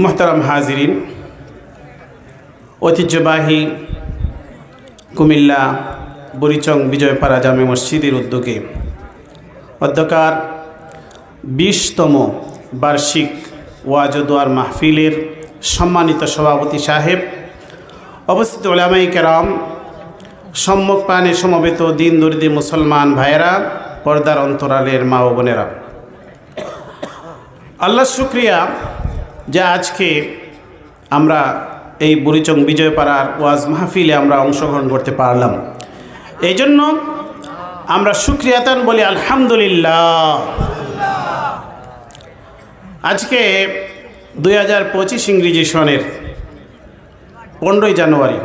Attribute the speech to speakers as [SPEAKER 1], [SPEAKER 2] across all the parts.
[SPEAKER 1] মোহতারাম হাজিরিন, ঐতিহ্যবাহী কুমিল্লা বুড়িচং বিজয়পাড়া জামে মসজিদের উদ্যোগে অধ্যকার 20তম বার্ষিক ওয়াজ ও দোয়ার মাহফিলের সম্মানিত সভাপতি সাহেব, অবস্থিত উলামায়ে কেরাম, সম্মুখ প্রাণে সমবেত দিন দরিদ্র মুসলমান ভাইয়েরা, পর্দার অন্তরালের মা ও বোনেরা, আল্লাহ শুকরিয়া যে আজকে আমরা এই বুড়িচং বিজয়পাড়ার ওয়াজ মাহফিলে আমরা অংশগ্রহণ করতে পারলাম। এই জন্য আমরা শুকরিয়াতান বলি আলহামদুলিল্লাহ। আজকে 2025 ইংরেজি সনের 15ই জানুয়ারি।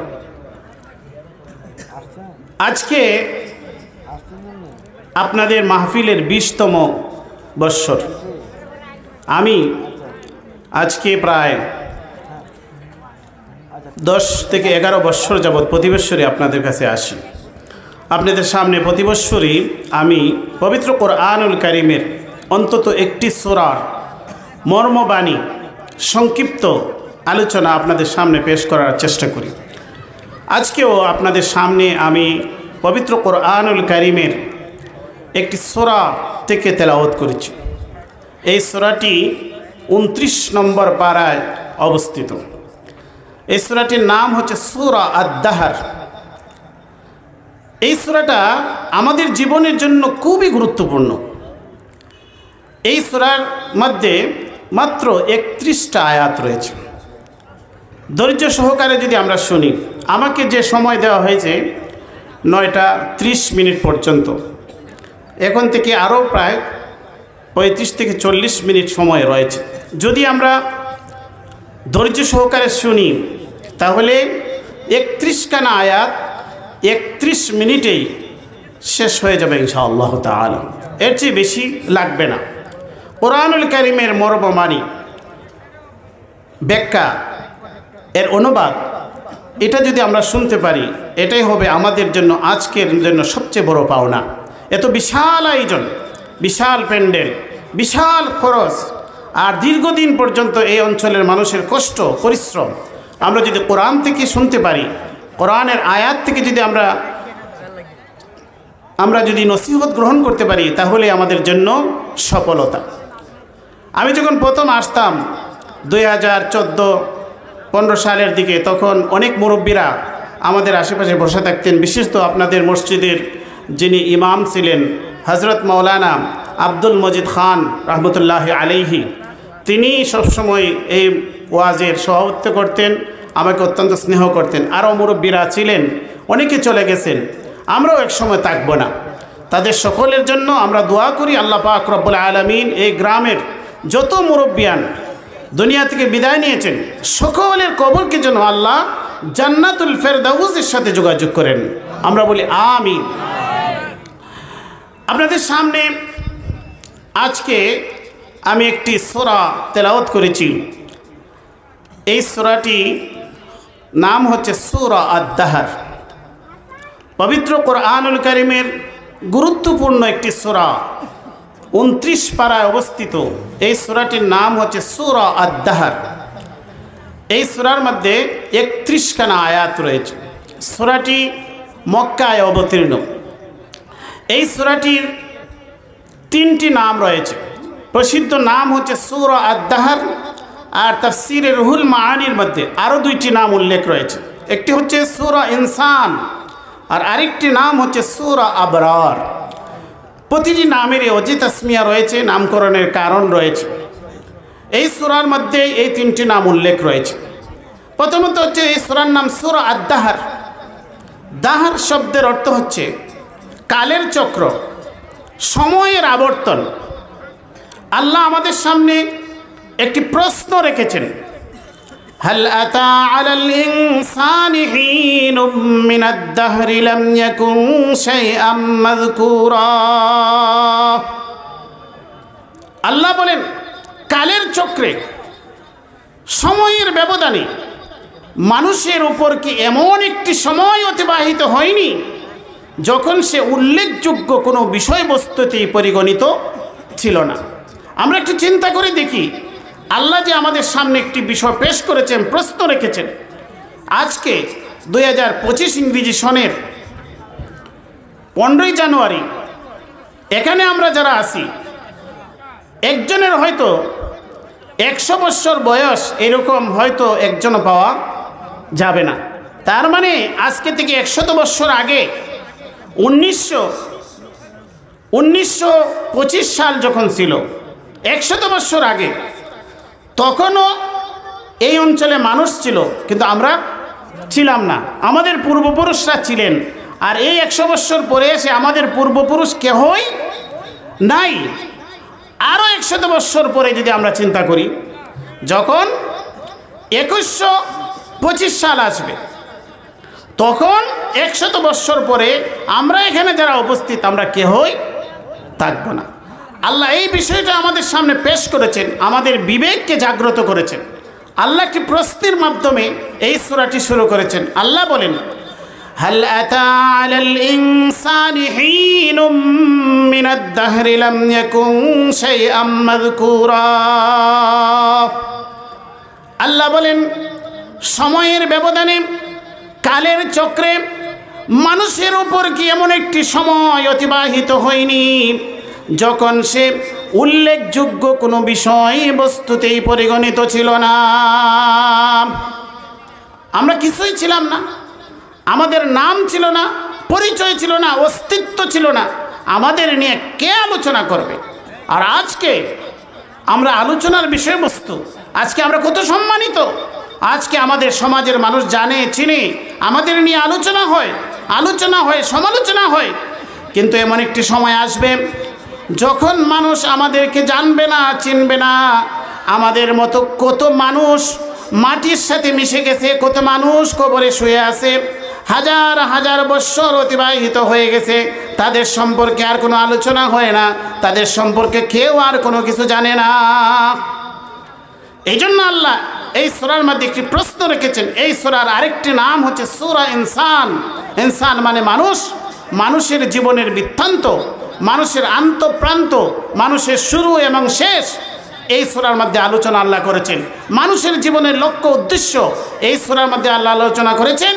[SPEAKER 1] আজকে আপনাদের মাহফিলের 20তম বৎসর। আমি আজকে প্রায় 10 থেকে 11 বৎসর যাবৎ প্রতি বৎসরই আপনাদের কাছে আসি। আপনাদের সামনে প্রতি বৎসরই আমি পবিত্র কোরআনুল কারীমের অন্তত একটি সূরার মর্মবাণী সংক্ষিপ্ত আলোচনা আপনাদের সামনে পেশ করার চেষ্টা করি। আজকেও আপনাদের সামনে আমি পবিত্র কোরআনুল কারীমের একটি সূরা থেকে তেলাওয়াত করেছি। এই সূরাটি 29 নম্বর পারায় অবস্থিত। এই সূরাটির নাম হচ্ছে সূরা আদ-দাহর। এই সূরাটা আমাদের জীবনের জন্য খুবই গুরুত্বপূর্ণ। এই সূরার মধ্যে মাত্র 31টা আয়াত রয়েছে। ধৈর্য সহকারে যদি আমরা শুনি, আমাকে যে সময় দেওয়া হয়েছে 9টা 30 মিনিট পর্যন্ত, এখন থেকে আরও প্রায় 35 থেকে 40 মিনিট সময় রয়েছে। যদি আমরা ধৈর্য সহকারে শুনি তাহলে 31খানা আয়াত 31 মিনিটেই শেষ হয়ে যাবে ইনশাআল্লাহ তাআলা। এর চেয়ে বেশি লাগবে না। কোরআনুল কারীমের মর্মবাণী, ব্যাখ্যা, এর অনুবাদ, এটা যদি আমরা শুনতে পারি, এটাই হবে আমাদের জন্য আজকের জন্য সবচেয়ে বড় পাওনা। এত বিশাল আয়োজন, বিশাল প্যান্ডেল, বিশাল খরচ, আর দীর্ঘদিন পর্যন্ত এই অঞ্চলের মানুষের কষ্ট পরিশ্রম আমরা যদি কোরআন থেকে শুনতে পারি, কোরআনের আয়াত থেকে যদি আমরা যদি নসিহত গ্রহণ করতে পারি, তাহলে আমাদের জন্য সফলতা। আমি যখন প্রথম আসতাম 2014-15 সালের দিকে, তখন অনেক মুরব্বীরা আমাদের আশেপাশে বসে থাকতেন। বিশেষত আপনাদের মসজিদের যিনি ইমাম ছিলেন হযরত মাওলানা আব্দুল মজিদ খান রহমতুল্লাহ আলাইহি, তিনি সবসময় এই ওয়াজের সভাপতিত্ব করতেন, আমাকে অত্যন্ত স্নেহ করতেন। আরও মুরব্বীরা ছিলেন, অনেকে চলে গেছেন, আমরাও এক সময় থাকবো না। তাদের সকলের জন্য আমরা দোয়া করি, আল্লাহ পাক রব্বুল আলামিন এই গ্রামের যত মুরব্বিয়ান দুনিয়া থেকে বিদায় নিয়েছেন, সকলের কবরকে যেন আল্লাহ জান্নাতুল ফেরদাউসের সাথে যোগাযোগ করেন। আমরা বলি আমিন। আপনাদের সামনে আজকে আমি একটি সূরা তেলাওয়াত করেছি। এই সূরাটি নাম হচ্ছে সূরা আদ-দাহর। পবিত্র কোরআনুল কারীমের গুরুত্বপূর্ণ একটি সূরা, 29 পারায় অবস্থিত। এই সূরাটির নাম হচ্ছে সূরা আদ-দাহর। এই সূরার মধ্যে 31খানা আয়াত রয়েছে। সূরাটি মক্কায় অবতীর্ণ। এই সূরাটির 3টি নাম রয়েছে। প্রসিদ্ধ নাম হচ্ছে সূরা আদ-দাহর, আর তাফসীরে রুহুল মাআনির মধ্যে আরও 2টি নাম উল্লেখ রয়েছে। একটি হচ্ছে সূরা ইনসান, আর আরেকটি নাম হচ্ছে সূরা আবরার। প্রতিটি নামেরই অজিত তাসমিয়া রয়েছে, নামকরণের কারণ রয়েছে। এই সূরার মধ্যে এই 3টি নাম উল্লেখ রয়েছে। প্রথমত হচ্ছে এই সূরার নাম সূরা আদ-দাহর। দাহর শব্দের অর্থ হচ্ছে কালের চক্র, সময়ের আবর্তন। আল্লাহ আমাদের সামনে একটি প্রশ্ন রেখেছেন, হাল আতা আলাল ইনসানি হিনুম মিনাদ দাহরি লাম ইয়াকুন শাইআম মাযকুরা। আল্লাহ বলেন, কালের চক্রে, সময়ের ব্যবধানে মানুষের উপর কি এমন একটি সময় অতিবাহিত হয়নি যখন সে উল্লেখযোগ্য কোনো বিষয়বস্তুতেই পরিগণিত ছিল না। আমরা একটু চিন্তা করে দেখি, আল্লাহ যে আমাদের সামনে একটি বিষয় পেশ করেছেন, প্রশ্ন রেখেছেন। আজকে 2025 ইংরেজি সনের 15ই জানুয়ারি এখানে আমরা যারা আছি, একজনের হয়তো 100 বছর বয়স এরকম হয়তো একজনও পাওয়া যাবে না। তার মানে আজকে থেকে 100 বছর আগে 1925 সাল যখন ছিল, 100 বছর আগে, তখনও এই অঞ্চলে মানুষ ছিল, কিন্তু আমরা ছিলাম না, আমাদের পূর্বপুরুষরা ছিলেন। আর এই 100 বছর পরে এসে আমাদের পূর্বপুরুষ কেহই নাই। আরও 100 বছর পরে যদি আমরা চিন্তা করি, যখন 2125 সাল আসবে, তখন 100 বছর পরে আমরা এখানে যারা উপস্থিত, আমরা কেহই থাকবো না। আল্লাহ এই বিষয়টা আমাদের সামনে পেশ করেছেন, আমাদের বিবেককে জাগ্রত করেছেন। আল্লাহ কি প্রশ্নের মাধ্যমে এই সূরাটি শুরু করেছেন। আল্লাহ বলেন, হাল আতা আলাল ইনসানি হিনুম মিনাদ দাহরি লাম ইয়াকুন শাইআম মাযকুরা। আল্লাহ বলেন, সময়ের ব্যবধানে, কালের চক্রে মানুষের উপর কি এমন একটি সময় অতিবাহিত হয়নি যখন সে উল্লেখযোগ্য কোনো বিষয় বস্তুতেই পরিগণিত ছিল না। আমরা কিছুই ছিলাম না, আমাদের নাম ছিল না, পরিচয় ছিল না, অস্তিত্ব ছিল না। আমাদের নিয়ে কে আলোচনা করবে? আর আজকে আমরা আলোচনার বিষয়বস্তু, আজকে আমরা কত সম্মানিত। আজকে আমাদের সমাজের মানুষ জানে, চিনে, আমাদের নিয়ে আলোচনা হয়, সমালোচনা হয়। কিন্তু এমন একটি সময় আসবে যখন মানুষ আমাদেরকে জানবে না, চিনবে না। আমাদের মতো কত মানুষ মাটির সাথে মিশে গেছে, কত মানুষ কবরে শুয়ে আছে, হাজার হাজার বছর অতিবাহিত হয়ে গেছে, তাদের সম্পর্কে আর কোনো আলোচনা হয় না, তাদের সম্পর্কে কেউ আর কোনো কিছু জানে না। এই জন্য আল্লাহ এই সূরার মধ্যে একটি প্রশ্ন রেখেছেন। এই সূরার আরেকটি নাম হচ্ছে সূরা ইনসান। ইনসান মানে মানুষ, মানুষের জীবনের বৃত্তান্ত, মানুষের আন্তঃপ্রান্ত, মানুষের শুরু এবং শেষ এই সূরার মধ্যে আলোচনা আল্লাহ করেছেন। মানুষের জীবনের লক্ষ্য উদ্দেশ্য এই সূরার মধ্যে আল্লাহ আলোচনা করেছেন।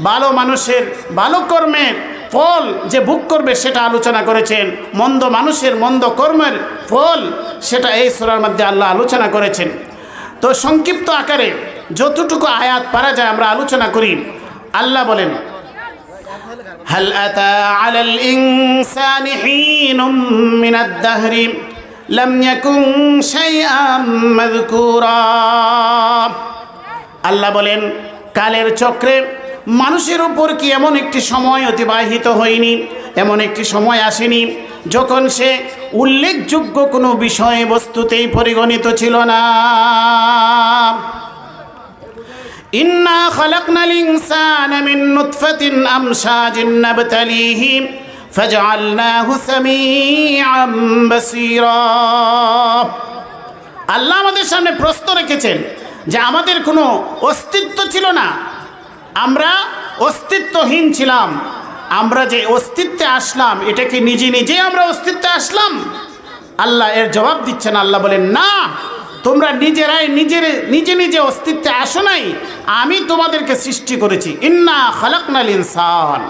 [SPEAKER 1] ভালো মানুষের ভালো কর্মের ফল যে ভোগ করবে সেটা আলোচনা করেছেন। মন্দ মানুষের মন্দ কর্মের ফল সেটা এই সূরার মধ্যে আল্লাহ আলোচনা করেছেন। তো সংক্ষিপ্ত আকারে যতটুকু আয়াত পারা যায় আমরা আলোচনা করি। আল্লাহ বলেন, হাল আতা আলাল ইনসানি হিনুম মিনাদ দাহরি লাম ইয়াকুন শাইআম মাযকুরা। আল্লাহ বলেন, কালের চক্রে মানুষের উপর কি এমন একটি সময় অতিবাহিত হয়নি, এমন একটি সময় আসেনি যখন সে উল্লেখযোগ্য কোনো বিষয়বস্তুতেই পরিগণিত ছিল না। ইন্না খালাকনাল ইনসানা মিন নুতফাতিন আমশাজিন নাবতালিহি ফাজআলনাহু সামিআম বাসীরা। আল্লাহ আমাদের সামনে প্রশ্ন রেখেছেন যে আমাদের কোনো অস্তিত্ব ছিল না, আমরা অস্তিত্বহীন ছিলাম। আমরা যে অস্তিত্বে আসলাম, এটা কি নিজে নিজে আমরা অস্তিত্বে আসলাম? আল্লাহ এর জবাব দিচ্ছেন। আল্লাহ বলেন, না, তোমরা নিজেরাই নিজে নিজে অস্তিত্বে আসো নাই, আমি তোমাদেরকে সৃষ্টি করেছি। ইন্না খালাকনাল ইনসান।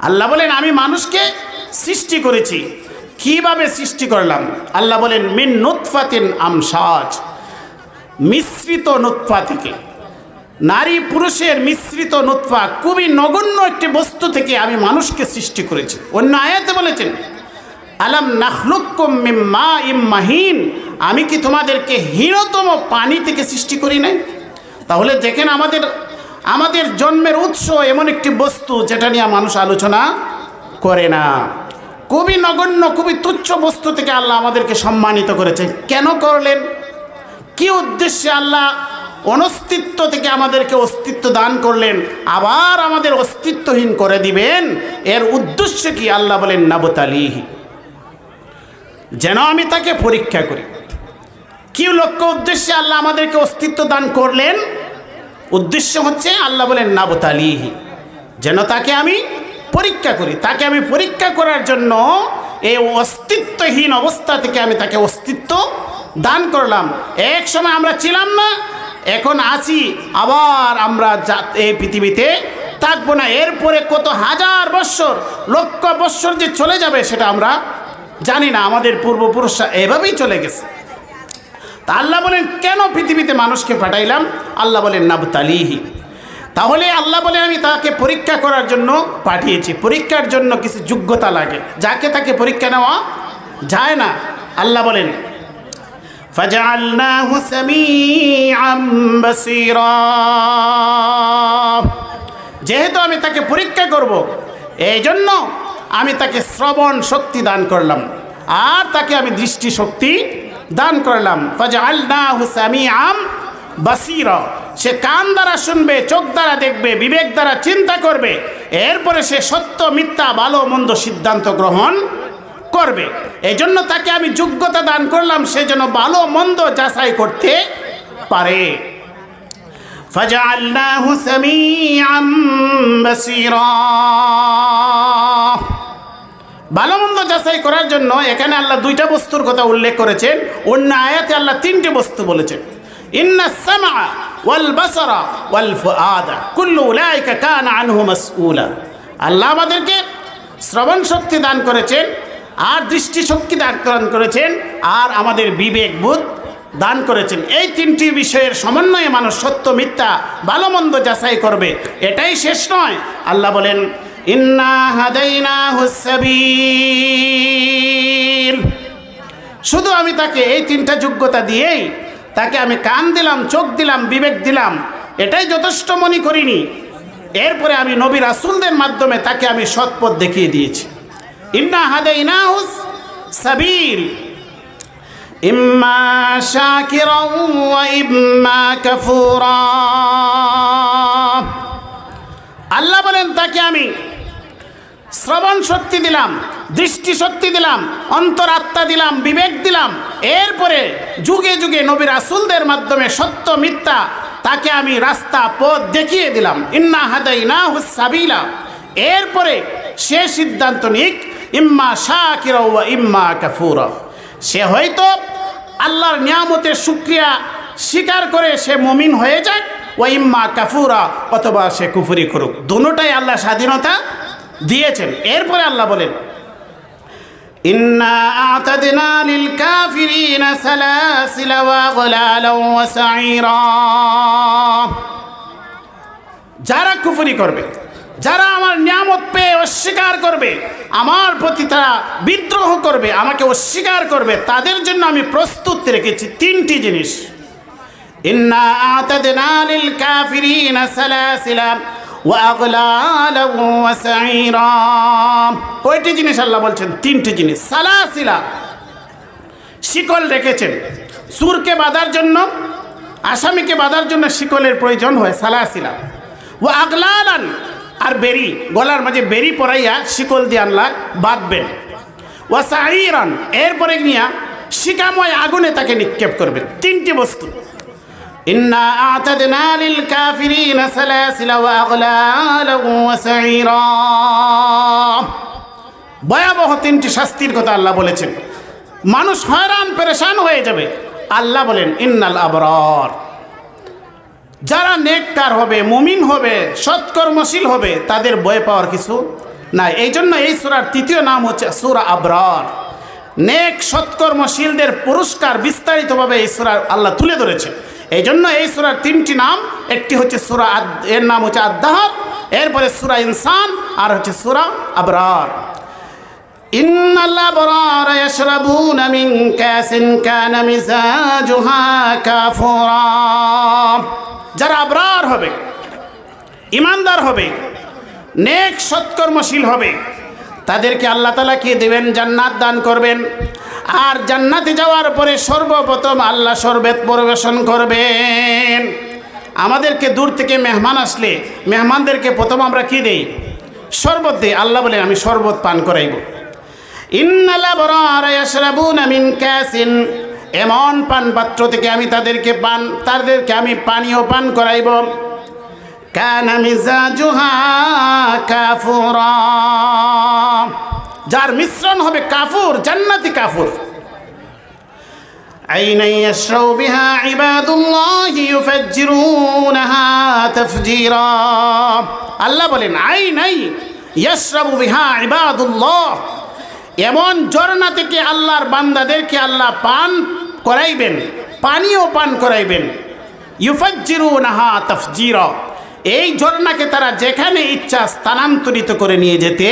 [SPEAKER 1] আল্লাহ বলেন, আমি মানুষকে সৃষ্টি করেছি। কিভাবে সৃষ্টি করলাম? আল্লাহ বলেন, মিন নুতফাতিন আমশাজ, মিশ্রিত নুতফা থেকে, নারী পুরুষের মিশ্রিত নুতফা, খুবই নগণ্য একটি বস্তু থেকে আমি মানুষকে সৃষ্টি করেছি। অন্য আয়াতে বলেছেন, আলাম নাখলুকুকুম মিন মাইম মাহিন, আমি কি তোমাদেরকে হীনতম পানি থেকে সৃষ্টি করি নাই? তাহলে দেখেন আমাদের জন্মের উৎস এমন একটি বস্তু যেটা নিয়ে মানুষ আলোচনা করে না। খুবই নগণ্য, খুবই তুচ্ছ বস্তু থেকে আল্লাহ আমাদেরকে সম্মানিত করেছেন। কেন করলেন? কি উদ্দেশ্যে আল্লাহ অনস্তিত্ব থেকে আমাদেরকে অস্তিত্ব দান করলেন, আবার আমাদের অস্তিত্বহীন করে দিবেন? এর উদ্দেশ্য কি? আল্লাহ বলেন, নাবতালিহি, যেন আমি তাকে পরীক্ষা করি। কি লক্ষ্য উদ্দেশ্যে আল্লাহ আমাদেরকে অস্তিত্ব দান করলেন? উদ্দেশ্য হচ্ছে আল্লাহ বলেন নাবতালিহি, যেন তাকে আমি পরীক্ষা করি। তাকে আমি পরীক্ষা করার জন্য এই অস্তিত্বহীন অবস্থা থেকে আমি তাকে অস্তিত্ব দান করলাম। এক সময় আমরা ছিলাম না, এখন আছি, আবার আমরা এই পৃথিবীতে থাকবো না। এরপরে কত হাজার বৎসর, লক্ষ বৎসর যে চলে যাবে সেটা আমরা জানি না। আমাদের পূর্বপুরুষরা এভাবেই চলে গেছে। তা আল্লাহ বলেন কেন পৃথিবীতে মানুষকে পাঠাইলাম? আল্লাহ বলেন নাবতালিহি। তাহলে আল্লাহ বলেন আমি তাকে পরীক্ষা করার জন্য পাঠিয়েছি। পরীক্ষার জন্য কিছু যোগ্যতা লাগে, যাকে তাকে পরীক্ষা নেওয়া যায় না। আল্লাহ বলেন ফাজআলনাহু সামিআম বাসীরা, যেহেতু আমি তাকে পরীক্ষা করব, এই জন্য আমি তাকে শ্রবণ শক্তি দান করলাম, আর তাকে আমি দৃষ্টি শক্তি দান করলাম। ফাজআলনাহু সামিআম বাসীরা, সে কান দ্বারা শুনবে, চোখ দ্বারা দেখবে, বিবেক দ্বারা চিন্তা করবে, এরপরে সে সত্য মিথ্যা ভালো মন্দ সিদ্ধান্ত গ্রহণ করবে। এই জন্য তাকে আমি যোগ্যতা দান করলাম, সে যেন ভালো মন্দ যাচাই করতে পারে। ফাজআলনাহু সামিআম বাসীরা, ভালো মন্দ যাচাই করার জন্য এখানে আল্লাহ দুইটা বস্তুর কথা উল্লেখ করেছেন। অন্য আয়াতে আল্লাহ তিনটি বস্তু বলেছেন, ইন্নাস সামআ ওয়াল বাসারা ওয়াল ফুআদা কুল্লু উলাইকা কানা আনহু মাসউলা। আল্লাহ আমাদেরকে শ্রবণ শক্তি দান করেছেন, আর দৃষ্টি শক্তি দান করেছেন, আর আমাদের বিবেক বুদ্ধ দান করেছেন। এই তিনটি বিষয়ের সমন্বয়ে মানুষ সত্য মিথ্যা ভালো মন্দ যাচাই করবে। এটাই শেষ নয়, আল্লাহ বলেন ইন্না হাদাইনাহুস সাবিল, শুধু আমি তাকে এই তিনটা যোগ্যতা দিয়েই তাকে আমি কান দিলাম, চোখ দিলাম, বিবেক দিলাম, এটাই যথেষ্ট মনে করিনি। এরপরে আমি নবী রাসূলদের মাধ্যমে তাকে আমি সৎপথ দেখিয়ে দিয়েছি। ইন্না হাদাইনাহুস সাবিল ইম্মা শাকিরান ওয়া ইম্মা কাফুরা। আল্লাহ বলেন তাকে আমি শ্রবণ শক্তি দিলাম, দৃষ্টি শক্তি দিলাম, অন্তরাত্মা দিলাম, বিবেক দিলাম, এরপরে যুগে যুগে নবী রাসূলদের মাধ্যমে সত্য মিথ্যা তাকে আমি রাস্তা পথ দেখিয়ে দিলাম। ইন্না হাদাইনাহুস সাবিলা, এরপরে সে সিদ্ধান্ত নিক ইম্মা শাকিরা ওয়া ইম্মা কাফুরা। সে হয়তো আল্লাহর নিয়ামতের শুকরিয়া স্বীকার করে সে মুমিন হয়ে যাক, ওয়া ইম্মা কাফুরা, অথবা সে কুফরি করুক। দুটোটাই আল্লাহ স্বাধীনতা দিয়েছেন। এরপরে আল্লাহ বলেন ইন্না আ'তাদনা লিল কাফিরিনা সালাসিলা ওয়া আগলালা ওয়া সাঈরা। যারা কুফরি করবে, যারা আমার নিয়ামত পেয়ে অস্বীকার করবে, আমার প্রতি তারা বিদ্রোহ করবে, আমাকে অস্বীকার করবে, তাদের জন্য আমি প্রস্তুত রেখেছি তিনটি জিনিস। ইন্না আ'তাদনা লিল কাফিরিনা সালাসিলা ওয়া আগলালা ওয়া সাঈরা। কয়টি জিনিস আল্লাহ বলছেন? তিনটি জিনিস। সালাসিলা, শিকল রেখেছেন। সুরকে বাঁধার জন্য, আসামিকে বাঁধার জন্য শিকলের প্রয়োজন হয়, সালাসিলা। ওয়া আগলালান, আর বেরি, গলার মাঝে বেরি পরাইয়া শিকল দিয়ে আল্লাহ বাঁধবেন। ওয়া সাঈরান, এরপরে নিয়ে শিকাময় আগুনে তাকে নিক্ষেপ করবেন। তিনটি বস্তু। ইন্না আ'তাদনা লিল কাফিরিনা সালাসিলা ওয়া আগলালা ওয়া সাঈরা। ভয়াবহ তিনটি শাস্তির কথা আল্লাহ বলেছেন। মানুষ হয়রান পেরেশান হয়ে যাবে। আল্লাহ বলেন ইন্নাল আবরার, যারা নেককার হবে, মুমিন হবে, সৎকর্মশীল হবে, তাদের ভয় পাওয়ার কিছু নাই। এই জন্য এই সূরার তৃতীয় নাম হচ্ছে সূরা আবরার। নেক সৎকর্মশীলদের পুরস্কার বিস্তারিতভাবে এই সূরা আল্লাহ তুলে ধরেছে। এই জন্য এই সূরার তিনটি নাম, একটি হচ্ছে সূরা এর নাম হচ্ছে আদ-দাহর, এরপরে সূরা ইনসান, আর হচ্ছে সূরা আবরার। ইন্নাল আবরারা ইয়াশরাবুনা মিন কাসিন কানা মিজাজুহা কাফুরা। যারা আবরার হবে, ইমানদার হবে, নেক সৎকর্মশীল হবে, তাদেরকে আল্লাহ তাআলা কি দেবেন? জান্নাত দান করবেন। আর জান্নাতে যাওয়ার পরে সর্বপ্রথম আল্লাহ শরবত পরিবেশন করবেন। আমাদেরকে দূর থেকে মেহমান আসলে মেহমানদেরকে প্রথম আমরা কি দেই? শরবত দেই। আল্লাহ বলেন আমি শরবত পান করাইব। ইন্নাল আবরারা ইয়াশরাবুনা মিন কাসিন, এমন পান পাত্র থেকে আমি তাদেরকে আমি পানীয় পান করাইব। কানা মিজাজুহা কাফুরা, যার মিশ্রণ হবে কাফুর, জান্নাতি কাফুর। عينا يشرب بها عباد الله يفجرونها تفجيرا আল্লাহ বলেন আইনাই ইয়াশরাবু বিহা ইবাদুল্লাহ, এমন ঝর্ণা থেকে আল্লাহর বান্দাদেরকে আল্লাহ পান করাইবেন, পানিও পান করাইবেন। ইউফাজ্জিরুনাহা তাফজিরা, এই ঝর্ণাকে তারা যেখানে ইচ্ছা স্থানান্তরিত করে নিয়ে যেতে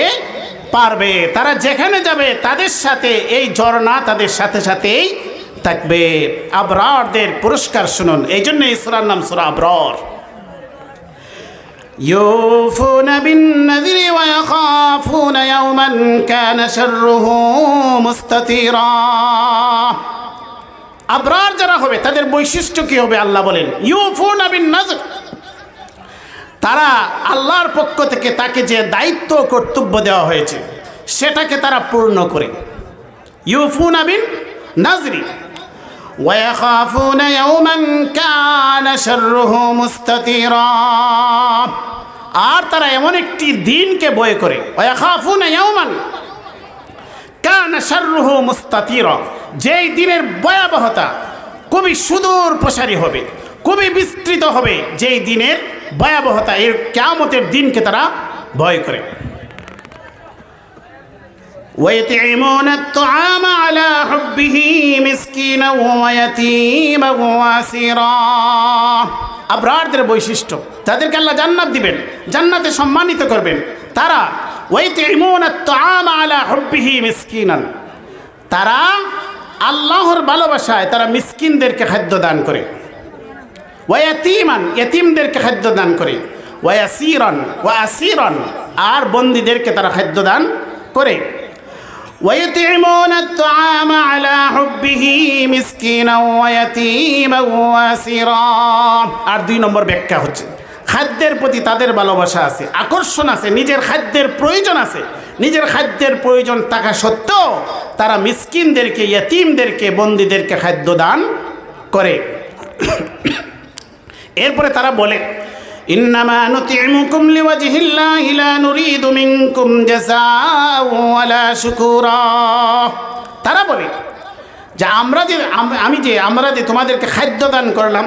[SPEAKER 1] পারবে। তারা যেখানে যাবে তাদের সাথে এই ঝর্ণা তাদের সাথে সাথেই থাকবে। আবরারদের পুরস্কার শুনুন, এই জন্য এই সূরার নাম সূরা আবরার। ইউফুনা বিন-নাযরি ওয়া ইয়াখাফুনা ইয়াওমান কানা শাররুহু মুস্তাতিরা। আবরার যারা হবে তাদের বৈশিষ্ট্য কি হবে আল্লাহ বলেন, ইউফুনা বিন-নাযর, তারা আল্লাহর পক্ষ থেকে তাকে যে দায়িত্ব কর্তব্য দেওয়া হয়েছে সেটাকে তারা পূর্ণ করে। ইউফুনা বিন-নাযরি ওয়া ইয়াখাফুনা ইয়াওমান কানা শাররুহু মুস্তাতিরা, আর তারা এমন একটি দিনকে ভয় করে। ওয়া ইয়াখাফুনা ইয়াওমান কানা শাররুহু মুস্তাতিরা, যেই দিনের ভয়াবহতা খুবই সুদূর প্রসারী হবে, খুবই বিস্তৃত হবে, যেই দিনের ভয়াবহতা, এর কিয়ামতের দিনকে তারা ভয় করে। وَيُطْعِمُونَ الطَّعَامَ عَلَى حُبِّهِ مِسْكِينًا وَيَتِيمًا وَأَسِيرًا। আবরারদের বৈশিষ্ট্য, তাদেরকে আল্লাহ জান্নাত দিবেন, জান্নাতে সম্মানিত করবেন। তারা وَيُطْعِمُونَ الطَّعَامَ عَلَى حُبِّهِ مِسْكِينًا, তারা আল্লাহর ভালোবাসায় তারা মিসকিনদেরকে খাদ্য দান করে। ওয়ায়াতিমান, ইতিমদেরকে খাদ্য দান করে। ওয়াসিরান, ওয়াসিরান, আর বন্দীদেরকে তারা খাদ্য দান করে। ويطعمون الطعام على حبه مسكينا ويتيما واسيرا। আর 2 নম্বর ব্যাখ্যা হচ্ছে, খাদ্যের প্রতি তাদের ভালোবাসা আছে, আকর্ষণ আছে, নিজের খাদ্যের প্রয়োজন আছে, নিজের খাদ্যের প্রয়োজন থাকা সত্ত্বেও তারা মিসকিনদেরকে, ইতিমদেরকে, বন্দীদেরকে খাদ্য দান করে। এরপরে তারা বলে, ইন্নামা নুতি'মুকুম লিওয়াজহিল্লাহি লা নুরিদু মিনকুম জাযাআ ওয়ালা শুকুরা। তারা বলে যে আমরা যে তোমাদেরকে খাদ্য দান করলাম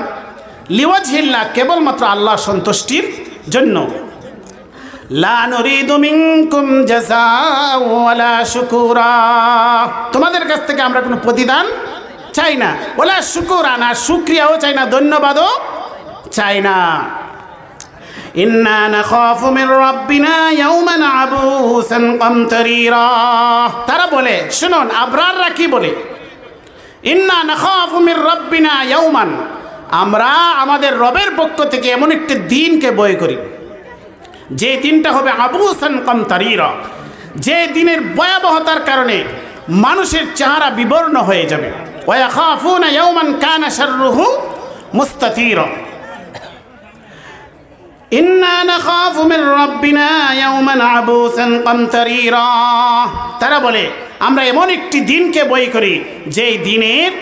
[SPEAKER 1] লিওয়াজহিল্লাহ, কেবলমাত্র আল্লাহ সন্তুষ্টির জন্য। লা নুরিদু মিনকুম জাযাআ ওয়ালা শুকুরা, তোমাদের কাছ থেকে আমরা কোনো প্রতিদান চাই না। ওয়ালা শুকুরা, না শুকরিয়াও চাই না, ধন্যবাদও চাই না। ইন্না নাখাফু মির রাব্বিনা ইয়াওমান আবুসান কামতারিরা। তারা বলে, শুনুন আবরাররা কি বলে, ইন্না নাখাফু মির রাব্বিনা ইয়াওমান, আমরা আমাদের রবের পক্ষ থেকে এমন একটি দিনকে ভয় করি, যে দিনটা হবে আবুসান কামতারিরা, যে দিনের ভয়াবহতার কারণে মানুষের চেহারা বিবর্ণ হয়ে যাবে। ওয়া ইয়াখাফুনা ইয়াওমান কানা শাররুহু মুস্তাতিরা। ইন্না নাখাফু মির রাব্বিনা ইয়াওমান আবুসান কামতারিরা। তারা বলে, আমরা এমন একটি দিনকে ভয় করি যেই দিনের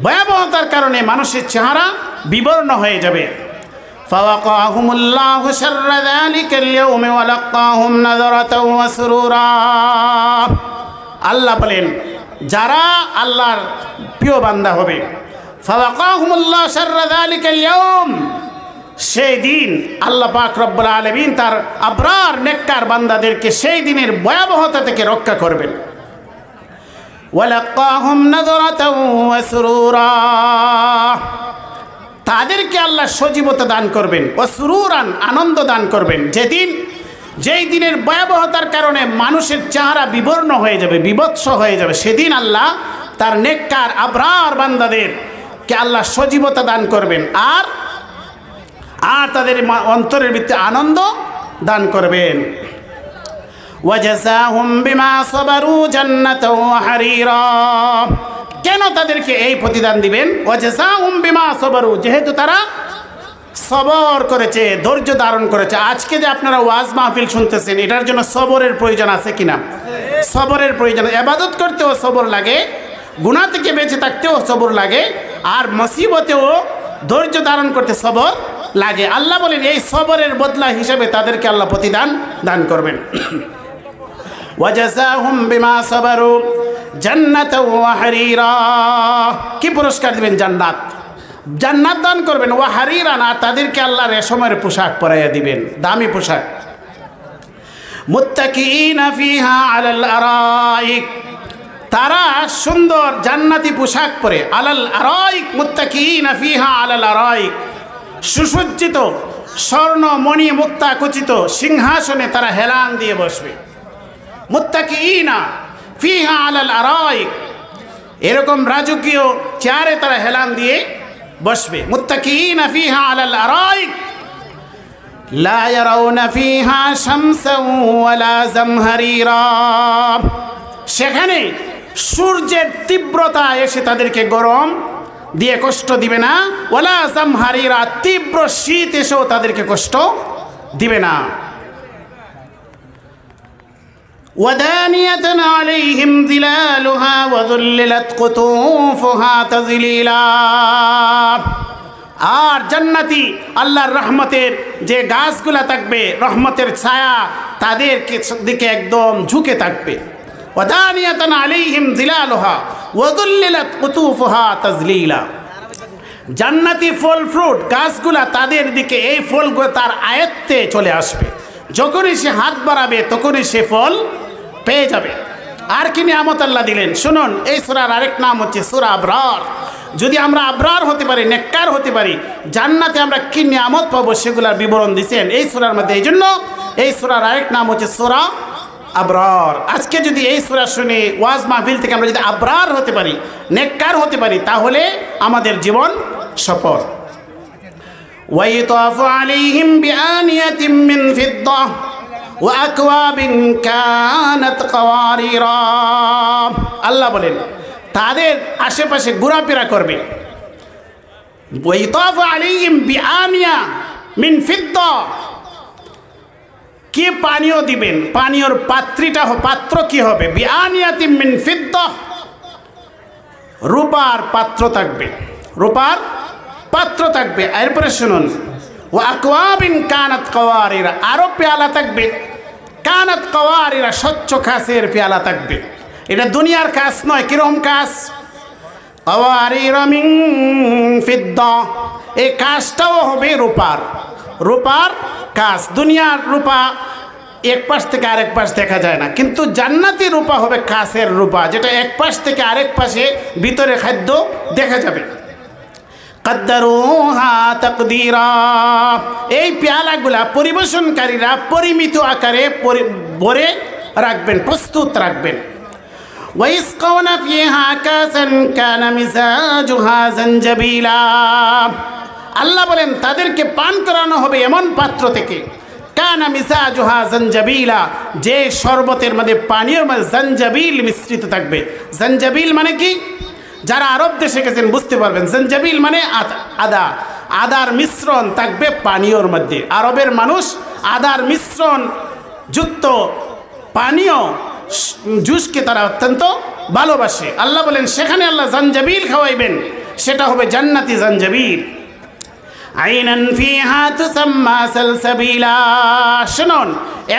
[SPEAKER 1] ভয়াবহতার কারণে মানুষের চেহারা বিবর্ণ হয়ে যাবে। ফাওয়াকাহুমুল্লাহু শাররা যালিকাল ইয়াওমি ওয়া লাক্কাহুম নাযরাতাও ওয়া সুরুরা। আল্লাহ বলেন, যারা আল্লাহর প্রিয় বান্দা হবে, ফাওয়াকাহুমুল্লাহু শাররা যালিকাল ইয়াওম, সেই দিন আল্লাহ পাক রব্বুল আলামিন তার আবরার নেককার বান্দাদেরকে সেই দিনের ভয়াবহতা থেকে রক্ষা করবেন। ওয়ালাক্কাহুম নাযরাতাও ওয়া সুরুরা, তাদেরকে আল্লাহ সজীবতা দান করবেন। ওয়া সুরুরান, আনন্দ দান করবেন। যেই দিনের ভয়াবহতার কারণে মানুষের চেহারা বিবর্ণ হয়ে যাবে, বিভৎস হয়ে যাবে, সেদিন আল্লাহ তার নেককার আবরার বান্দাদেরকে আল্লাহ সজীবতা দান করবেন, আর তাদের অন্তরের ভিতরে আনন্দ দান করবেন। ওয়াজাযাহুম বিমা সাবারু জান্নাতাও ওয়া হারিরা। কেন তাদেরকে এই প্রতিদান দিবেন? ওয়াজাযাহুম বিমা সাবারু, যেহেতু তারা সবর করেছে, ধৈর্য ধারণ করেছে। আজকে যে আপনারা ওয়াজ মাহফিল শুনতেছেন, এটার জন্য সবরের প্রয়োজন আছে কিনা? সবরের প্রয়োজন। ইবাদত করতেও সবর লাগে, গুনাহ থেকে বেঁচে থাকতেও সবর লাগে, আর মুসিবতেও ধৈর্য ধারণ করতে সবর লাগে। আল্লাহ বলেন, এই সবরের বদলা হিসেবে তাদেরকে আল্লাহ প্রতিদান দান করবেন। ওয়াজাযাহুম বিমা সাবারু জান্নাতাও ওয়া হারিরা, কি পুরস্কার দিবেন? জান্নাত, জান্নাত দান করবেন। ওয়া হারিরান, আর তাদেরকে আল্লাহ রেশমের পোশাক পরাইয়া দিবেন, দামি পোশাক। মুত্তাকিইনা ফিহা আলাল আরাইক, তারা সুন্দর জান্নাতি পোশাক পরে, আলাল আরাইক মুত্তাকিইনা ফিহা আলাল আরাইক, সুসজ্জিত স্বর্ণ মণি মুক্তা খচিত সিংহাসনে তারা হেলান দিয়ে বসবে। মুত্তাকিইনা ফিহা আলাল আরাইক, এরকম রাজকীয় চেয়ারে তারা হেলান দিয়ে বসবে। মুত্তাকিইনা ফিহা আলাল আরাইক লা ইয়ারাউনা ফিহা শামসান ওয়ালা জামহারিরা, সেখানে সূর্যের তীব্রতা এসে তাদেরকে গরম দিয়ে কষ্ট দিবে না। ওয়ালা জামহারিরা, তীব্র শীত এসেও তাদেরকে কষ্ট দিবে না। ওয়াদানিয়াতান আলাইহিম যিলালুহা ওয়া যুল্লিলাত কুতুফুহা তাযলিলা, আর জান্নাতি আল্লাহর রহমতের যে গাছগুলা থাকবে, রহমতের ছায়া তাদের দিকে একদম ঝুঁকে থাকবে। ওয়াদানিয়াতান আলাইহিম যিলালুহা ওয়া যুল্লিলাত কুতুফুহা তাযলিলা, জান্নাতি ফল ফ্রুট গাছগুলা তাদের দিকে, এই ফলগুলো তার আয়ত্তে চলে আসবে, যখনই সে হাত বাড়াবে তখনই সে ফল পেয়ে যাবে। আর কি নিয়ামত আল্লাহ দিলেন শুনুন, এই সূরার আরেক নাম হচ্ছে সূরা আবরার। যদি আমরা আবরার হতে পারি, নেককার হতে পারি, জান্নাতে আমরা কি নিয়ামত পাবো সেগুলোর বিবরণ দিয়েছেন এই সূরার মধ্যে। এই জন্য এই সূরার আরেক নাম হচ্ছে সূরা আবরার। আজকে যদি এই সূরা শুনে ওয়াজ মাহফিল থেকে আমরা যদি আবরার হতে পারি, নেককার হতে পারি, তাহলে আমাদের জীবন সফল। ওয়াইতাফু আলাইহিম বিআনিয়াতিন মিন ফিদ্দাহ ওয়া আকওয়াবিন কানাত কাওয়ারিরা, আল্লাহ বলেন তাদের আশেপাশে ঘোরাফেরা করবে। ওয়াইতাফু আলাইহিম বিআনিয়া মিন ফিদ্দাহ, কি পানীয় দিবেন, পানীয়র পাত্র কি হবে? বিআনিয়াতিন মিন ফিদ্দাহ, রূপার পাত্র থাকবে, রূপার পাত্র থাকবে। এরপরে শুনুন, ওয়া আকওয়াবিন কানাত কাওয়ারিরা, আরো পেয়ালা থাকবে, কানাত কাওয়ারিরা, স্বচ্ছ কাঁচের পেয়ালা থাকবে। এটা দুনিয়ার কাজ নয়, কিরকম কাজ? কাওয়ারিরা মিন ফিদ্দাহ, এই কাজটাও হবে রূপার, রূপার কাজ। দুনিয়ার রূপা এক পাশ থেকে আরেক পাশ দেখা যায় না, কিন্তু জান্নাতি রূপা হবে কাঁচের রূপা, যেটা এক পাশ থেকে আরেক পাশে ভিতরে খাদ্য দেখা যাবে। কদ্দারুহা তাকদীরা, এই পেয়ালাগুলা পরিবেশনকারীরা পরিমিত আকারে ভরে রাখবেন, প্রস্তুত রাখবেন। ওয়াইসকাউনা ফিহা কাসান কানা মিজাজুহা জানজাবিলা, আল্লাহ বলেন তাদেরকে পান করানো হবে এমন পাত্র থেকে, কানা মিজাজুহা জানজাবিলা, যে শরবতের মধ্যে পানীয় মধ্যে জানজাবিল মিশ্রিত থাকবে। জানজাবিল মানে কি? যারা আরব দেশে গেছেন বুঝতে পারবেন। জানজাবিল মানে আদা, আদার মিশ্রণ থাকবে পানীয়র মধ্যে। আরবের মানুষ আদার মিশ্রণ যুক্ত পানীয় জুসকে তারা অত্যন্ত ভালোবাসে। আল্লাহ বলেন সেখানে আল্লাহ জানজাবিল খাওয়াইবেন, সেটা হবে জান্নাতি জানজাবিল। আইনান ফিহা তুসাম্মা সালসাবিলা, শুনুন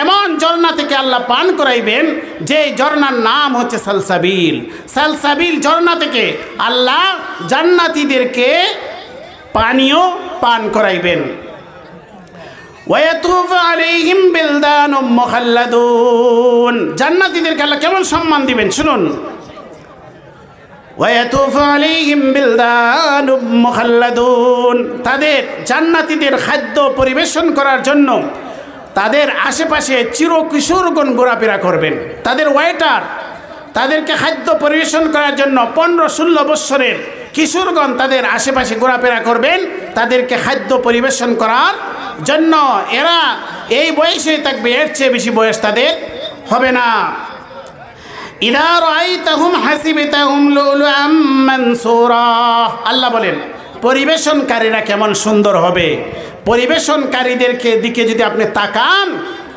[SPEAKER 1] এমন ঝর্ণা থেকে আল্লাহ পান করাইবেন যে ঝর্ণার নাম হচ্ছে সালসাবিল। সালসাবিল ঝর্ণা থেকে আল্লাহ জান্নাতীদেরকে পানীয় পান করাইবেন। ওয়ায়াতুফু আলাইহিম বিলদানুম মুখাল্লাদুন, জান্নাতীদেরকে আল্লাহ কেমন সম্মান দিবেন শুনুন। ওয়ায়াতুফু আলাইহিম বিলদানুম মুখাল্লাদুন, তাদের জান্নাতীদের খাদ্য পরিবেশন করার জন্য তাদের আশেপাশে চিরকিশোরগণ ঘোরাফেরা করবেন। তাদের ওয়েটার তাদেরকে খাদ্য পরিবেশন করার জন্য 15-16 বৎসরের কিশোরগণ তাদের আশেপাশে ঘোরাফেরা করবেন তাদেরকে খাদ্য পরিবেশন করার জন্য। এরা এই বয়সেই থাকবে, এর চেয়ে বেশি বয়স তাদের হবে না। ইযা রাআইতাহুম হাসিবতাহুম লুলুআম মানসুরা, আল্লাহ বলেন পরিবেশনকারীরা কেমন সুন্দর হবে। পরিবেশনকারীদেরকে দিকে যদি আপনি তাকান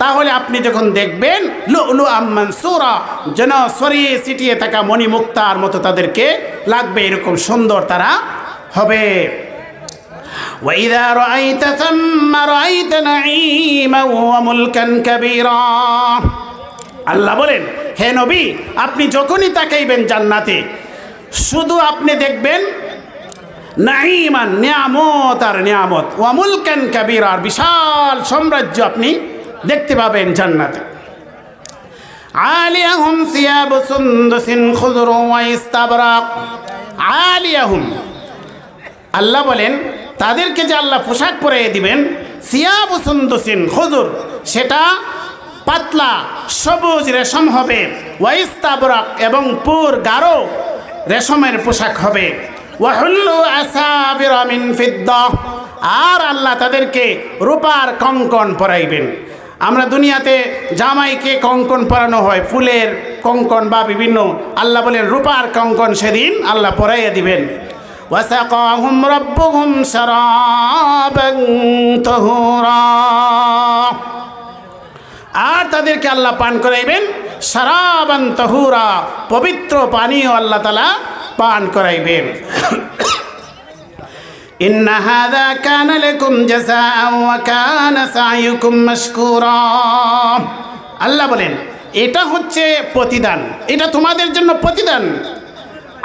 [SPEAKER 1] তাহলে আপনি যখন দেখবেন লুলুআম মানসুরা, যেন ছড়িয়ে ছিটিয়ে থাকা মণিমুক্তার মতো তাদেরকে লাগবে, এরকম সুন্দর তারা হবে। وَإِذَا رَأَيْتَ ثَمَّ رَأَيْتَ نَعِيمًا وَمُلْكًا كَبِيرًا, আল্লাহ বলেন হে নবী, আপনি যখনই তাকাইবেন জান্নাতে, শুধু আপনি দেখবেন নাঈমান, নিয়ামত আর নিয়ামত, ওয়া মুলকান কাবীরা, আর বিশাল সাম্রাজ্য আপনি দেখতে পাবেন জান্নাতে। আলিয়াহুম সিয়াবু সুন্দুসিন খুদরু ওয়া ইস্তাবরাক। আলিয়াহুম, আল্লাহ বলেন তাদেরকে যে আল্লাহ পোশাক পরিয়ে দিবেন, সিয়াবু সুন্দুসিন খুদর, সেটা পাতলা সবুজ রেশম হবে, ওয়া ইস্তাবরাক, এবং পুর গাঢ় রেশমের পোশাক হবে। ওয়াহুল্লু আসাবিরা মিন ফিদ্দা, আর আল্লাহ তাদেরকে রূপার কঙ্কন পরাইবেন। আমরা দুনিয়াতে জামাইকে কঙ্কন পরানো হয়, ফুলের কঙ্কন বা বিভিন্ন, আল্লাহ বলেন রূপার কঙ্কন সেদিন আল্লাহ পরাইয়া দিবেন। ওয়াসাকাহুম রাব্বুহুম শারাবান তাহুরা, আর তাদেরকে আল্লাহ পান করাইবেন শারাবান তাহুরা, পবিত্র পানীয় আল্লাহ তাআলা পান করাইবেন। ইন্না হাযা কানা লাকুম জাযাআন ওয়া কানা সা'য়ুকুম মাশকুরা। আল্লাহ বলেন এটা হচ্ছে প্রতিদান, এটা তোমাদের জন্য প্রতিদান,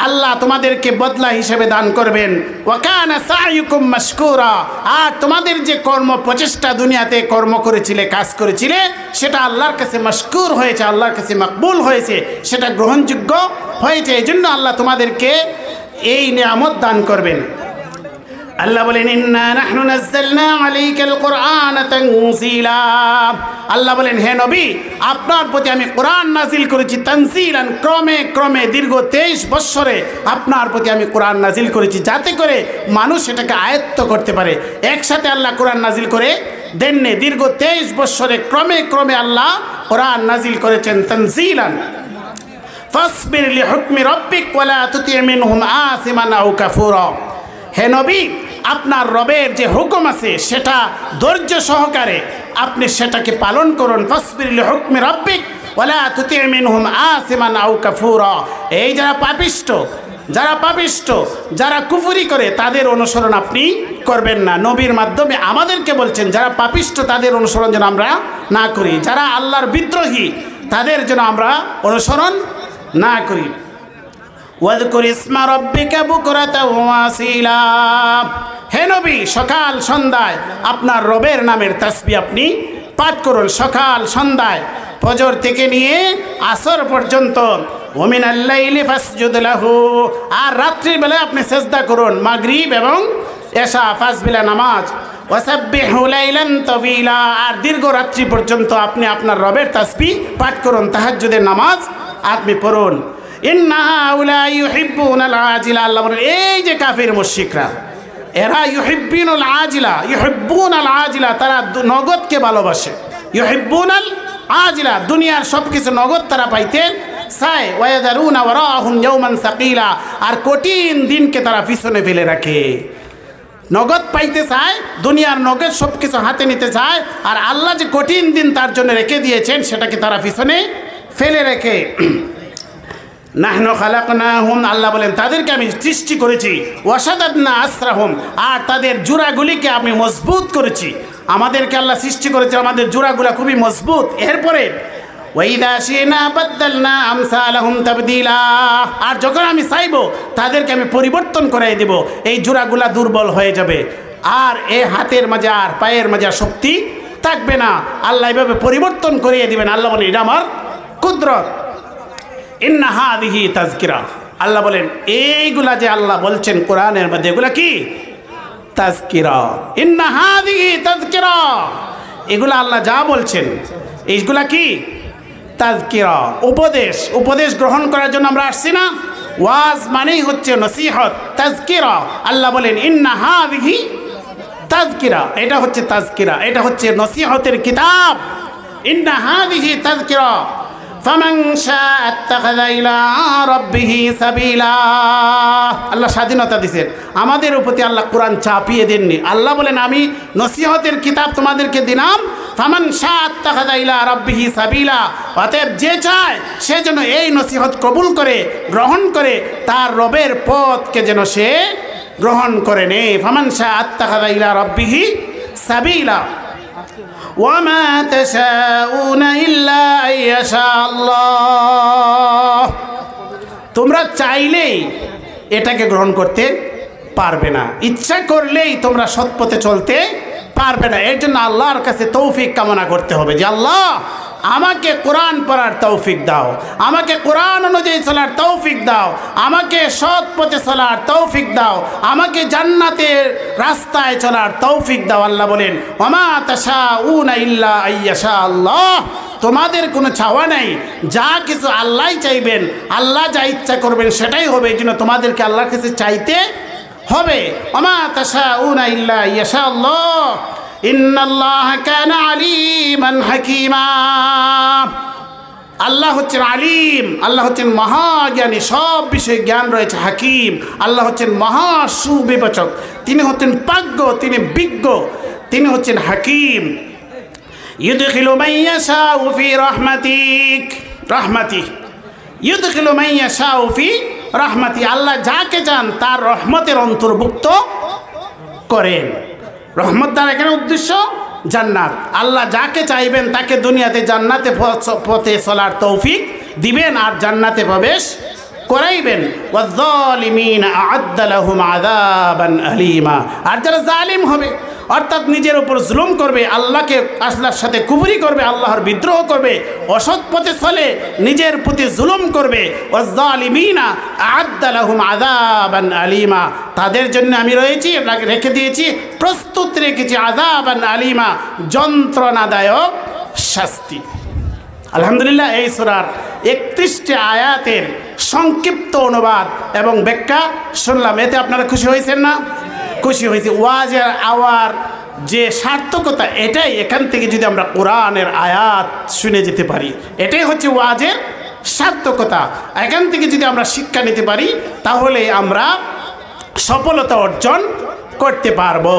[SPEAKER 1] আল্লাহ তোমাদেরকে বদলা হিসেবে দান করবেন। ওয়া কানা সা'য়ুকুম মাশকুরা, আর তোমাদের যে কর্ম প্রচেষ্টা দুনিয়াতে কর্ম করেছিলে, কাজ করেছিলে, সেটা আল্লাহর কাছে মাশকুর হয়েছে, আল্লাহর কাছে মাকবুল হয়েছে, সেটা গ্রহণযোগ্য হয়েছে। এই জন্য আল্লাহ তোমাদেরকে এই নিয়ামত দান করবেন। আল্লাহ বলেন ইন্না নাহনু নাযালনা আলাইকাল কুরআনা তানজিলা। আল্লাহ বলেন হে নবী, আপনার প্রতি আমি কোরআন নাজিল করেছি তানজিলান, ক্রমে ক্রমে দীর্ঘ 23 বৎসরে আপনার প্রতি আমি কোরআন নাজিল করেছি, যাতে করে মানুষ এটাকে আয়ত্ত করতে পারে। একসাথে আল্লাহ কোরআন নাজিল করে দেননি, দীর্ঘ 23 বৎসরে ক্রমে ক্রমে আল্লাহ কোরআন নাজিল করেছেন তানজিলান। ফাসবির লিহুকমি রাব্বিক ওয়া লা তুতি' মিনহুম আসিমান আও কাফুরা। হে নবী, আপনার রবের যে হুকুম আছে সেটা ধৈর্য সহকারে আপনি সেটাকে পালন করুন। ফাসবির লিহুকমি রাব্বিক ওয়া লা তুতি' মিনহুম আসিমান আও কাফুরা। এই যারা পাপিষ্ট, যারা কুফরি করে, তাদের অনুসরণ আপনি করবেন না। নবীর মাধ্যমে আমাদেরকে বলছেন যারা পাপিষ্ট তাদের অনুসরণ যেন আমরা না করি, যারা আল্লাহর বিদ্রোহী তাদের যেন আমরা অনুসরণ না করি। ওয়াযকুর ইসমা রাব্বিকা বুকরাতাও ওয়া আসীলা। হে নবী, সকাল সন্ধ্যায় আপনার রবের নামের তাসবিহ আপনি পাঠ করুন, সকাল সন্ধ্যায়, ফজর থেকে নিয়ে আসর পর্যন্ত। ওয়া মিনাল লাইলি ফাসজুদ লাহু, আর রাত্রির বেলায় আপনি সেজদা করুন, মাগরিব এবং এশা 5 বেলা নামাজ। ওয়াসাব্বিহু লাইলান তাওয়িলা, আর দীর্ঘ রাত্রি পর্যন্ত আপনি আপনার রবের তাসবিহ পাঠ করুন, তাহাজ্জুদের নামাজ আপনি পড়ুন। ইন্না হাউলা ইউহিব্বুনাল আজিলা। আল্লাহ বলেন এই যে কাফির মুশরিকরা, এরা ইউহিব্বুনাল আজিলা, তারা নগদকে ভালোবাসে। ইউহিব্বুনাল আজিলা, দুনিয়ার সব কিছু নগদ তারা পাইতে চায়। ওয়ায়াযারুনা ওয়ারাহুম ইয়াওমান সাকিলা, আর কঠিন দিনকে তারা পিছনে ফেলে রাখে। নগদ পাইতে চায়, দুনিয়ার নগদ সব কিছু হাতে নিতে চায়, আর আল্লাহ যে কঠিন দিন তার জন্য রেখে দিয়েছেন সেটাকে তারা পিছনে ফেলে রেখে। নাহনু খালাকনাহুম, আল্লাহ বলেন তাদেরকে আমি সৃষ্টি করেছি। ওয়াশাদাদনা আসরাহুম, আর তাদের জোড়াগুলিকে আমি মজবুত করেছি। আমাদেরকে আল্লাহ সৃষ্টি করেছে, আমাদের জোড়াগুলা খুবই মজবুত। এরপরে ওয়াইদা শিনা বাদদালনা আমসালাহুম তাবদীলা, আর যখন আমি চাইবো তাদেরকে আমি পরিবর্তন করাই দেব, এই জোড়াগুলা দুর্বল হয়ে যাবে, আর এই হাতের মাঝে আর পায়ের মাঝে শক্তি থাকবে না। আল্লাহ এভাবে পরিবর্তন করিয়ে দিবেন। আল্লাহ বলেন এটা আমার কুদরত। ইন্না হাযিহি তাযকিরা, আল্লাহ বলেন এইগুলা যে আল্লাহ বলছেন কোরআনের মধ্যে, এগুলা কি তাযকিরা। ইন্না হাযিহি তাযকিরা, এগুলা আল্লাহ যা বলছেন এইগুলা কি তাযকিরা, উপদেশ গ্রহণ করার জন্য আমরা আসছি না। ওয়াজ মানেই হচ্ছে নসিহত, তাযকিরা। আল্লাহ বলেন ইন্না হাযিহি তাযকিরা, এটা হচ্ছে তাযকিরা, এটা হচ্ছে নসিহতের কিতাব। ইন্না হাযিহি তাযকিরা ফামান শাআ আত্তাখাযা ইলা রাব্বিহি সাবিলা। আল্লাহ স্বাধীনতা দিয়েছেন আমাদের প্রতি, আল্লাহ কোরআন চাপিয়ে দেননি। আল্লাহ বলেন আমি নসিহতের কিতাব তোমাদেরকে দিলাম, ফামান শাআ আত্তাখাযা ইলা রাব্বিহি সাবিলা, অতএব যে চায় সে যেন এই নসিহত কবুল করে, গ্রহণ করে, তার রবের পথকে যেন সে গ্রহণ করে নে। ফামান শাআ আত্তাখাযা ইলা রাব্বিহি সাবিলা। ওয়ামা তাশাউনা ইল্লা আইয়াশা আল্লাহ। তোমরা চাইলেই এটাকে গ্রহণ করতে পারবে না, ইচ্ছা করলেই তোমরা সৎপথে চলতে পারবে না। এর জন্য আল্লাহর কাছে তৌফিক কামনা করতে হবে যে আল্লাহ আমাকে কোরআন পড়ার তৌফিক দাও, আমাকে কোরআন অনুযায়ী চলার তৌফিক দাও, আমাকে সৎ পথে চলার তৌফিক দাও, আমাকে জান্নাতের রাস্তায় চলার তৌফিক দাও। আল্লাহ বলেন ওয়ামা তাশাউনা ইল্লা আইয়াশা আল্লাহ, তোমাদের কোনো চাওয়া নাই, যা কিছু আল্লাহই চাইবেন, আল্লাহ যা ইচ্ছা করবেন সেটাই হবে। এই জন্য তোমাদেরকে আল্লাহর কাছে চাইতে হবে। ওয়ামা তাশাউনা ইল্লা আইয়াশা আল্লাহ ইন্নাল্লাহা কানা আলিমান হাকীমা। আল্লাহ হচ্ছেন আলিম, আল্লাহ হচ্ছেন মহাজ্ঞানী, সব বিষয়ে জ্ঞান রয়েছে। হাকিম, আল্লাহ হচ্ছেন মহা সুবিবেচক, তিনি হচ্ছেন প্রাজ্ঞ, তিনি বিজ্ঞ, তিনি হচ্ছেন হাকিম। ইউদখিলু মান ইয়াশাউ ফি রাহমাতিহি ইউদখিলু মান ইয়াশাউ ফি রাহমাতিহি, আল্লাহ যাকে চান তার রহমতের অন্তর্ভুক্ত করেন। রহমত দ্বারা এখানে উদ্দেশ্য জান্নাত। আল্লাহ যাকে চাইবেন তাকে দুনিয়াতে জান্নাতে পথে চলার তৌফিক দিবেন আর জান্নাতে প্রবেশ করাইবেন। ওয়ায-যালিমিনা আ'আদ্দা লাহুম আযাবান আলীমা, আর যারা জালিম হবে অর্থাৎ নিজের উপর জুলুম করবে, আল্লাহকে আল্লাহর সাথে কুফরি করবে, আল্লাহর বিদ্রোহ করবে, অসৎ পথে চলে নিজের প্রতি জুলুম করবে, ওয়ায-যালিমিনা আ'আদ্দা লাহুম আযাবান আলীমা, তাদের জন্য আমি রেখে দিয়েছি, প্রস্তুত রেখেছি আযাবান আলীমা, যন্ত্রণাদায়ক শাস্তি। আলহামদুলিল্লাহ, এই সূরার 31টি আয়াতের সংক্ষিপ্ত অনুবাদ এবং ব্যাখ্যা শুনলাম। এতে আপনারা খুশি হয়েছেন না? খুশি হয়েছি। ওয়াজের আওয়ার যে সার্থকতা, এটাই এখান থেকে যদি আমরা কোরআনের আয়াত শুনে যেতে পারি, এটাই হচ্ছে ওয়াজের সার্থকতা। এখান থেকে যদি আমরা শিক্ষা নিতে পারি তাহলে আমরা সফলতা অর্জন করতে পারবো।